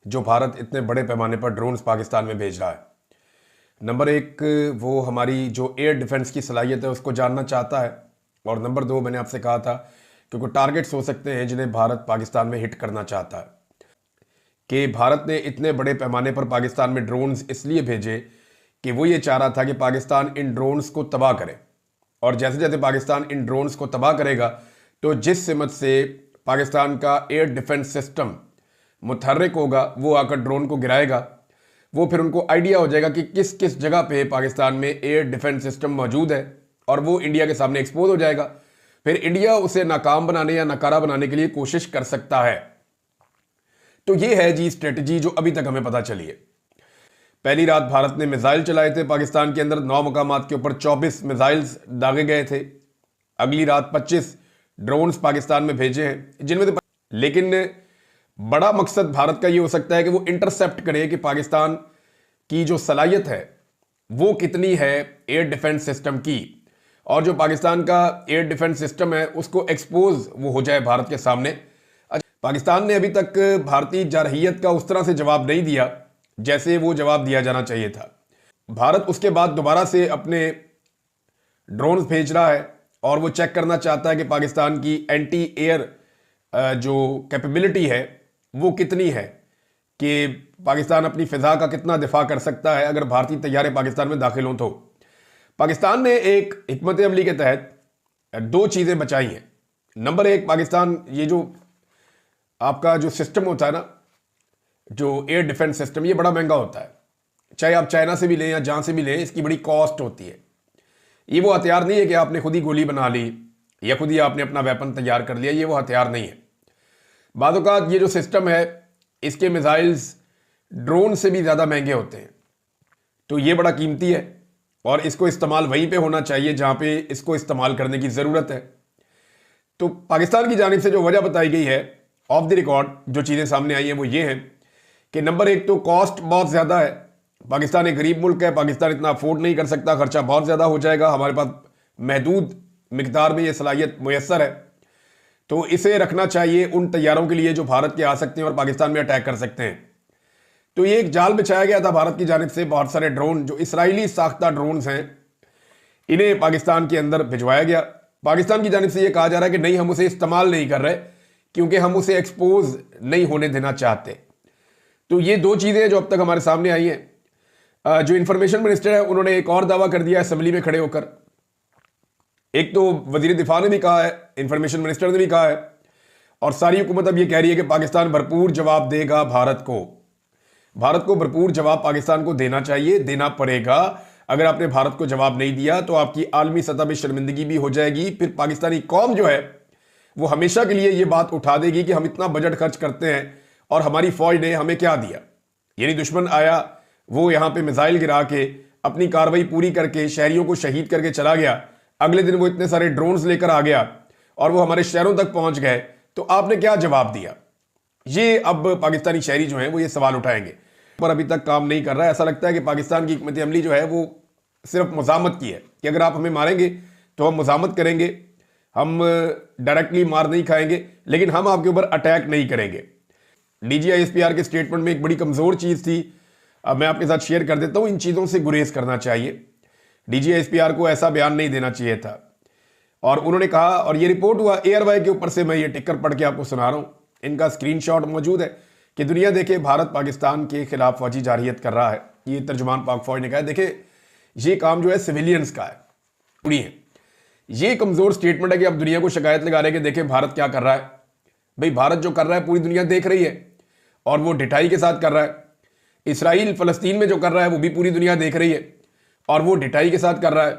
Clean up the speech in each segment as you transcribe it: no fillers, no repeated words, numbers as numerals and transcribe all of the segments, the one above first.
जो भारत इतने बड़े पैमाने पर ड्रोन्स पाकिस्तान में भेज रहा है। नंबर एक, वो हमारी जो एयर डिफेंस की सलाहियत है उसको जानना चाहता है। और नंबर दो, मैंने आपसे कहा था कि कुछ टारगेट्स हो सकते हैं जिन्हें भारत पाकिस्तान में हिट करना चाहता है। कि भारत ने इतने बड़े पैमाने पर पाकिस्तान में ड्रोन्स इसलिए भेजे कि वो ये चाह रहा था कि पाकिस्तान इन ड्रोन्स को तबाह करे। और जैसे जैसे पाकिस्तान इन ड्रोन्स को तबाह करेगा तो जिस सिमत से पाकिस्तान का एयर डिफेंस सिस्टम मुतहर्रिक होगा, वो आकर ड्रोन को गिराएगा। वो फिर उनको आइडिया हो जाएगा कि किस किस जगह पे पाकिस्तान में एयर डिफेंस सिस्टम मौजूद है, और वो इंडिया के सामने एक्सपोज हो जाएगा। फिर इंडिया उसे नाकाम बनाने या नकारा बनाने के लिए कोशिश कर सकता है। तो ये है जी स्ट्रेटजी जो अभी तक हमें पता चली है। पहली रात भारत ने मिसाइल चलाए थे पाकिस्तान के अंदर, 9 मकामात के ऊपर 24 मिसाइल्स दागे गए थे। अगली रात 25 ड्रोन्स पाकिस्तान में भेजे हैं जिनमें से, लेकिन बड़ा मकसद भारत का ये हो सकता है कि वो इंटरसेप्ट करे कि पाकिस्तान की जो सलाहियत है वो कितनी है एयर डिफेंस सिस्टम की, और जो पाकिस्तान का एयर डिफेंस सिस्टम है उसको एक्सपोज वो हो जाए भारत के सामने। पाकिस्तान ने अभी तक भारतीय जारहियत का उस तरह से जवाब नहीं दिया जैसे वो जवाब दिया जाना चाहिए था। भारत उसके बाद दोबारा से अपने ड्रोन्स भेज रहा है और वो चेक करना चाहता है कि पाकिस्तान की एंटी एयर जो कैपेबिलिटी है वो कितनी है, कि पाकिस्तान अपनी फिजा का कितना दिफा कर सकता है अगर भारतीय तैयारे पाकिस्तान में दाखिल हों। तो पाकिस्तान ने एक हिकमत अमली के तहत 2 चीज़ें बचाई हैं। नंबर एक, पाकिस्तान ये जो आपका जो सिस्टम होता है ना, जो एयर डिफेंस सिस्टम, ये बड़ा महंगा होता है। चाहे आप चाइना से भी लें या जहाँ से भी लें, इसकी बड़ी कॉस्ट होती है। ये वो हथियार नहीं है कि आपने खुद ही गोली बना ली या खुद ही आपने अपना वेपन तैयार कर लिया, ये वो हथियार नहीं है। बाद औक़ात ये जो सिस्टम है इसके मिसाइल्स ड्रोन से भी ज़्यादा महंगे होते हैं। तो ये बड़ा कीमती है और इसको इस्तेमाल वहीं पे होना चाहिए जहाँ पे इसको इस्तेमाल करने की ज़रूरत है। तो पाकिस्तान की जानिब से जो वजह बताई गई है, ऑफ द रिकॉर्ड जो चीज़ें सामने आई हैं वो ये हैं कि नंबर एक तो कॉस्ट बहुत ज़्यादा है। पाकिस्तान एक गरीब मुल्क है, पाकिस्तान इतना अफोर्ड नहीं कर सकता, खर्चा बहुत ज़्यादा हो जाएगा। हमारे पास महदूद मिकदार में ये सलाहियत मुयस्सर है, तो इसे रखना चाहिए उन तैयारों के लिए जो भारत के आ सकते हैं और पाकिस्तान में अटैक कर सकते हैं। तो ये एक जाल बिछाया गया था भारत की जानिब से। बहुत सारे ड्रोन जो इसराइली साख्ता ड्रोन्स हैं इन्हें पाकिस्तान के अंदर भिजवाया गया। पाकिस्तान की जानिब से ये कहा जा रहा है कि नहीं, हम उसे इस्तेमाल नहीं कर रहे क्योंकि हम उसे एक्सपोज नहीं होने देना चाहते। तो ये 2 चीज़ें जो अब तक हमारे सामने आई हैं। जो इंफॉर्मेशन मिनिस्टर है उन्होंने एक और दावा कर दिया असेंबली में खड़े होकर। एक तो वजीर दिफा ने भी कहा है, इंफॉर्मेशन मिनिस्टर ने भी कहा है, और सारी हुकूमत अब ये कह रही है कि पाकिस्तान भरपूर जवाब देगा भारत को। भारत को भरपूर जवाब पाकिस्तान को देना चाहिए, देना पड़ेगा। अगर आपने भारत को जवाब नहीं दिया तो आपकी आलमी सतह पर शर्मिंदगी भी हो जाएगी। फिर पाकिस्तानी कौम जो है वो हमेशा के लिए ये बात उठा देगी कि हम इतना बजट खर्च करते हैं और हमारी फौज ने हमें क्या दिया। यानी दुश्मन आया, वो यहाँ पे मिसाइल गिरा के अपनी कार्रवाई पूरी करके शहरियों को शहीद करके चला गया। अगले दिन वो इतने सारे ड्रोन्स लेकर आ गया और वो हमारे शहरों तक पहुंच गए, तो आपने क्या जवाब दिया? ये अब पाकिस्तानी शहरी जो हैं वो ये सवाल उठाएंगे, पर अभी तक काम नहीं कर रहा है। ऐसा लगता है कि पाकिस्तान की हिकमत अमली जो है वो सिर्फ मुज़ामत की है कि अगर आप हमें मारेंगे तो हम मुज़ामत करेंगे, हम डायरेक्टली मार नहीं खाएंगे, लेकिन हम आपके ऊपर अटैक नहीं करेंगे। DGISPR के स्टेटमेंट में एक बड़ी कमज़ोर चीज़ थी, अब मैं आपके साथ शेयर कर देता हूँ। इन चीज़ों से गुरेज करना चाहिए। DGISPR को ऐसा बयान नहीं देना चाहिए था। और उन्होंने कहा, और ये रिपोर्ट हुआ एयरवाई के ऊपर से, मैं ये टिकर पढ़ के आपको सुना रहा हूँ, इनका स्क्रीनशॉट मौजूद है, कि दुनिया देखे भारत पाकिस्तान के खिलाफ फौजी जारहियत कर रहा है। ये तर्जुमान पाक फौज ने कहा है। देखे, ये काम जो है सिविलियंस का है, पूरी है। ये कमज़ोर स्टेटमेंट है कि अब दुनिया को शिकायत लगा रहे हैं कि देखे भारत क्या कर रहा है। भाई, भारत जो कर रहा है पूरी दुनिया देख रही है और वो ढिठाई के साथ कर रहा है। इसराइल फ़लस्तीन में जो कर रहा है वो भी पूरी दुनिया देख रही है और वो ढिठाई के साथ कर रहा है।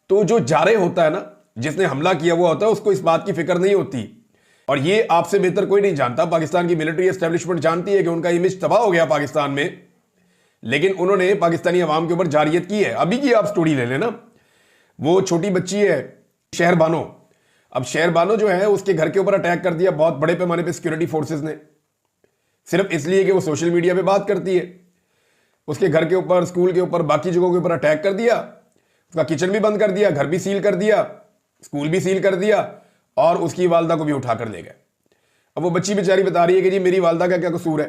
तो जो जारे होता है ना, जिसने हमला किया हुआ होता है, उसको इस बात की फिक्र नहीं होती। और ये आपसे बेहतर कोई नहीं जानता। पाकिस्तान की मिलिट्री एस्टेब्लिशमेंट जानती है कि उनका इमेज तबाह हो गया पाकिस्तान में, लेकिन उन्होंने पाकिस्तानी अवाम के ऊपर जारियत की है। अभी की आप स्टोरी ले लेना, वो छोटी बच्ची है शहरबानो। अब शहरबानो जो है उसके घर के ऊपर अटैक कर दिया बहुत बड़े पैमाने पे सिक्योरिटी फोर्सेस ने, सिर्फ इसलिए कि वो सोशल मीडिया पे बात करती है। उसके घर के ऊपर, स्कूल के ऊपर, बाकी जगहों के ऊपर अटैक कर दिया। उसका किचन भी बंद कर दिया, घर भी सील कर दिया, स्कूल भी सील कर दिया और उसकी वालदा को भी उठा कर ले गए। अब वो बच्ची बेचारी बता रही है कि जी मेरी वालदा का क्या कसूर है।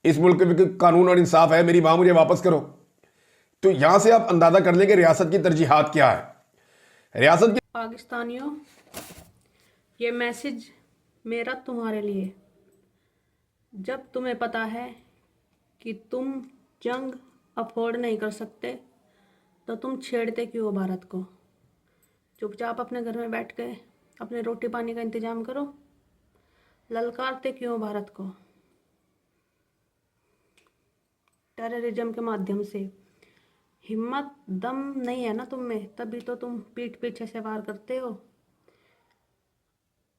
इस मुल्क में कानून और इंसाफ है, मेरी माँ मुझे वापस करो। तो यहां से आप अंदाजा कर लें कि रियासत की तरजीहात क्या है। रियासत की पाकिस्तानियों, ये मैसेज मेरा तुम्हारे लिए। जब तुम्हें पता है कि तुम जंग अफोर्ड नहीं कर सकते तो तुम छेड़ते क्यों हो भारत को? चुपचाप अपने घर में बैठ के अपने रोटी पानी का इंतजाम करो। ललकारते क्यों हो भारत को टेररिज्म के माध्यम से? हिम्मत दम नहीं है ना तुम में, तभी तो तुम पीठ पीछे से वार करते हो।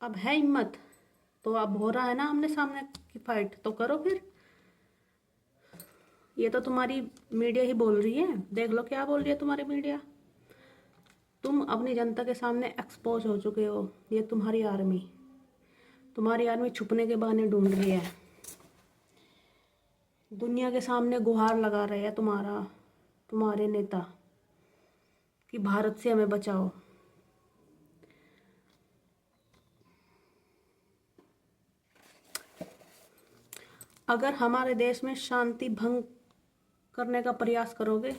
अब है हिम्मत तो अब हो रहा है ना आमने सामने की फाइट, तो करो फिर। ये तो तुम्हारी मीडिया ही बोल रही है, देख लो क्या बोल रही है तुम्हारी मीडिया। तुम अपनी जनता के सामने एक्सपोज हो चुके हो। ये तुम्हारी आर्मी छुपने के बहाने ढूंढ रही है, दुनिया के सामने गुहार लगा रहे हैं तुम्हारे नेता कि भारत से हमें बचाओ। अगर हमारे देश में शांति भंग करने का प्रयास करोगे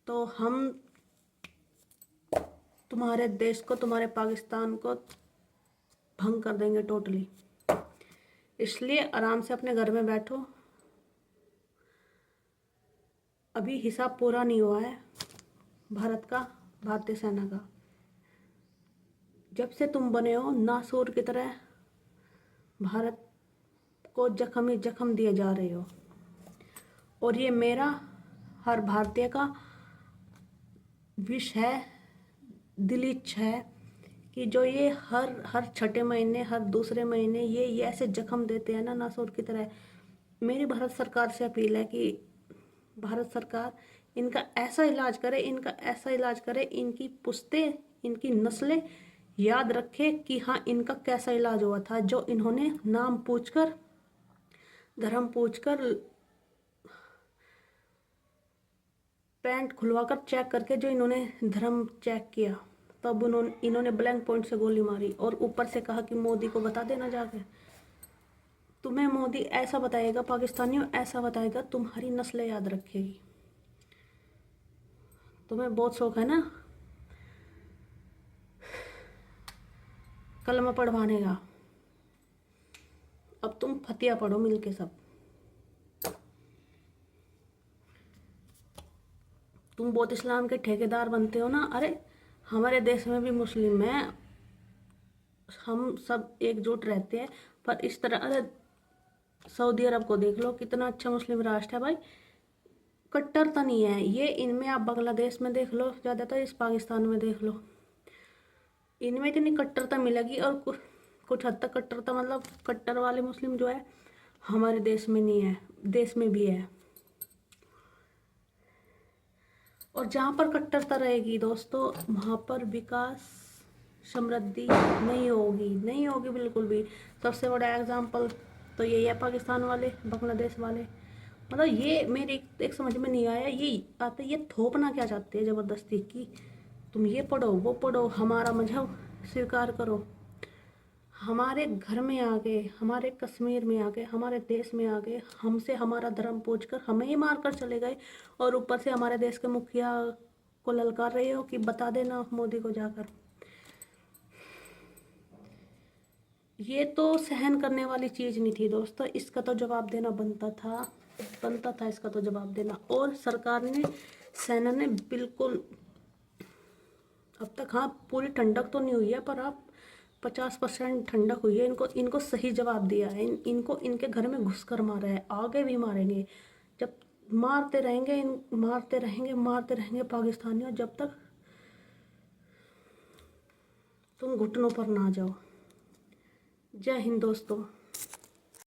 तो हम तुम्हारे देश को, तुम्हारे पाकिस्तान को भंग कर देंगे टोटली। इसलिए आराम से अपने घर में बैठो। अभी हिसाब पूरा नहीं हुआ है भारतीय सेना का। जब से तुम बने हो नासूर की तरह भारत को जख्म ही जख्म दिए जा रहे हो। और ये मेरा, हर भारतीय का विश है, दिली इच्छा है कि जो ये हर छठे महीने, हर दूसरे महीने ये ऐसे जख्म देते हैं ना नासूर की तरह। मेरी भारत सरकार से अपील है कि भारत सरकार इनका ऐसा इलाज करे, इनकी पुश्तें, इनकी नस्लें याद रखे कि हाँ इनका कैसा इलाज हुआ था, जो इन्होंने नाम पूछकर, धर्म पूछकर, पैंट खुलवाकर चेक करके जो इन्होंने धर्म चेक किया, तब इन्होंने ब्लैंक पॉइंट से गोली मारी और ऊपर से कहा कि मोदी को बता देना जाके। तुम्हें मोदी ऐसा बताएगा, पाकिस्तानियों ऐसा बताएगा, तुम्हारी नस्लें याद रखेगी। तुम्हें बहुत शौक है ना कलमा पढ़वाने का, अब तुम फतिया पढ़ो मिलके सब। तुम बहुत इस्लाम के ठेकेदार बनते हो ना। अरे हमारे देश में भी मुस्लिम हैं, हम सब एकजुट रहते हैं, पर इस तरह, अरे सऊदी अरब को देख लो, कितना अच्छा मुस्लिम राष्ट्र है भाई, कट्टरता नहीं है ये इनमें। आप बांग्लादेश में देख लो, ज़्यादातर इस पाकिस्तान में देख लो, इनमें इतनी कट्टरता मिलेगी। और कुछ हद तक कट्टरता, मतलब कट्टर वाले मुस्लिम जो है हमारे देश में नहीं है, देश में भी है। और जहाँ पर कट्टरता रहेगी दोस्तों, वहाँ पर विकास, समृद्धि नहीं होगी बिल्कुल भी। सबसे बड़ा एग्जाम्पल तो यही है, पाकिस्तान वाले, बांग्लादेश वाले। मतलब ये मेरे एक समझ में नहीं आया, ये थोपना क्या चाहते हैं ज़बरदस्ती कि तुम ये पढ़ो वो पढ़ो, हमारा मजहब स्वीकार करो। हमारे घर में आके, हमारे कश्मीर में आके, हमारे देश में आके हमसे हमारा धर्म पूछकर हमें ही मार कर चले गए, और ऊपर से हमारे देश के मुखिया को ललकार रहे हो कि बता देना मोदी को जाकर। ये तो सहन करने वाली चीज़ नहीं थी दोस्तों, इसका तो जवाब देना बनता था इसका तो जवाब देना। और सरकार ने, सेना ने बिल्कुल, अब तक हाँ पूरी ठंडक तो नहीं हुई है, पर अब 50% ठंडक हुई है। इनको सही जवाब दिया है, इनको इनके घर में घुसकर मारा है, आगे भी मारेंगे। जब मारते रहेंगे पाकिस्तानियों, जब तक तुम घुटनों पर ना जाओ। जय हिंद दोस्तों।